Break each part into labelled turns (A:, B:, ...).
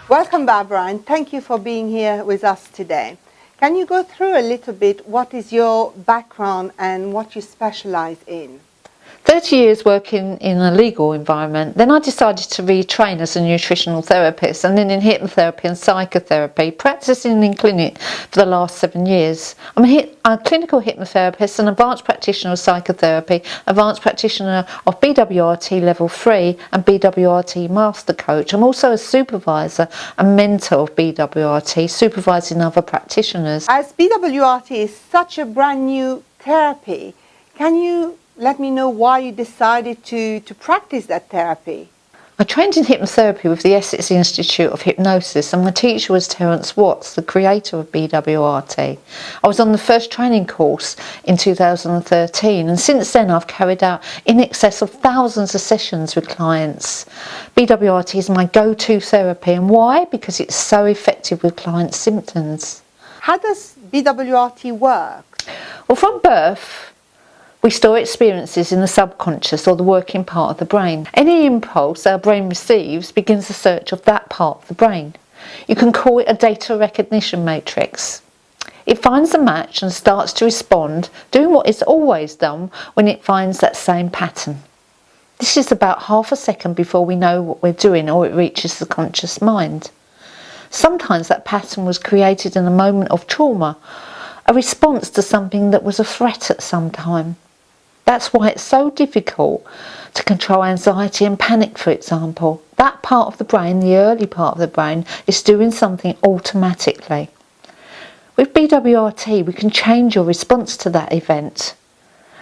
A: Welcome, Barbara, and thank you for being here with us today. Can you go through a little bit what is your background and what you specialize in?
B: 30 years working in a legal environment, then I decided to retrain as a nutritional therapist and then in hypnotherapy and psychotherapy, practicing in clinic for the last 7 years. I'm a clinical hypnotherapist, an advanced practitioner of psychotherapy, advanced practitioner of BWRT level 3 and BWRT master coach. I'm also a supervisor and mentor of BWRT, supervising other practitioners.
A: As BWRT is such a brand new therapy, can you let me know why you decided to practice that therapy?
B: I trained in hypnotherapy with the Essex Institute of Hypnosis, and my teacher was Terence Watts, the creator of BWRT. I was on the first training course in 2013, and since then I've carried out in excess of thousands of sessions with clients. BWRT is my go-to therapy, and why? Because it's so effective with clients' symptoms.
A: How does BWRT work?
B: Well, from birth, we store experiences in the subconscious or the working part of the brain. Any impulse our brain receives begins the search of that part of the brain. You can call it a data recognition matrix. It finds a match and starts to respond, doing what it's always done when it finds that same pattern. This is about half a second before we know what we're doing or it reaches the conscious mind. Sometimes that pattern was created in a moment of trauma, a response to something that was a threat at some time. That's why it's so difficult to control anxiety and panic, for example. That part of the brain, the early part of the brain, is doing something automatically. With BWRT, we can change your response to that event,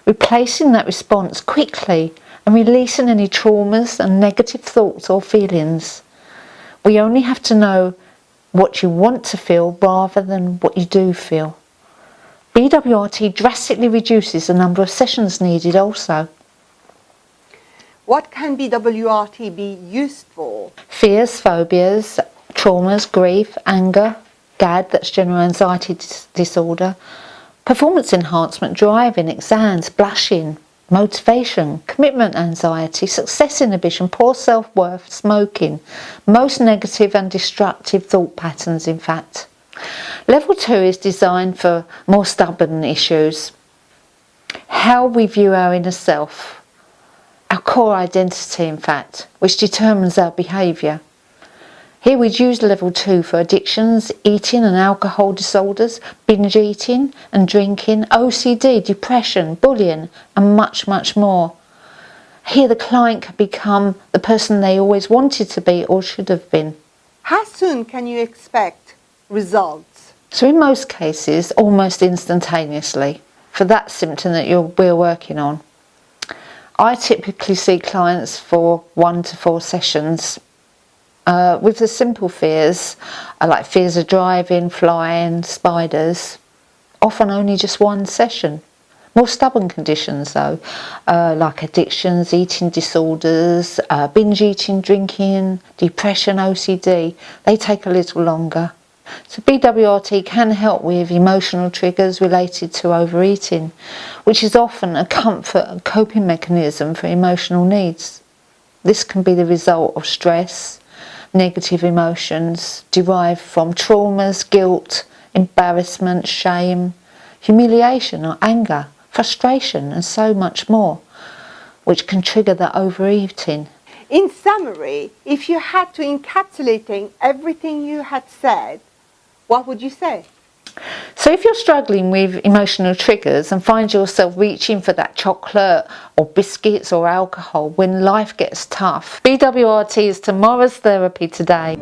B: replacing that response quickly and releasing any traumas and negative thoughts or feelings. We only have to know what you want to feel rather than what you do feel. BWRT drastically reduces the number of sessions needed also.
A: What can BWRT be used for?
B: Fears, phobias, traumas, grief, anger, GAD, that's general anxiety disorder, performance enhancement, driving, exams, blushing, motivation, commitment anxiety, success inhibition, poor self-worth, smoking, most negative and destructive thought patterns in fact. Level 2 is designed for more stubborn issues. How we view our inner self, our core identity in fact, which determines our behaviour. Here we'd use level 2 for addictions, eating and alcohol disorders, binge eating and drinking, OCD, depression, bullying and much, much more. Here the client can become the person they always wanted to be or should have been.
A: How soon can you expect results?
B: So in most cases, almost instantaneously, for that symptom that we're working on. I typically see clients for 1 to 4 sessions. With the simple fears, like fears of driving, flying, spiders, often only just 1 session. More stubborn conditions though, like addictions, eating disorders, binge eating, drinking, depression, OCD, they take a little longer. So BWRT can help with emotional triggers related to overeating, which is often a comfort and coping mechanism for emotional needs. This can be the result of stress, negative emotions derived from traumas, guilt, embarrassment, shame, humiliation or anger, frustration and so much more, which can trigger the overeating.
A: In summary, if you had to encapsulate everything you had said, what would you say?
B: So if you're struggling with emotional triggers and find yourself reaching for that chocolate or biscuits or alcohol when life gets tough, BWRT is tomorrow's therapy today.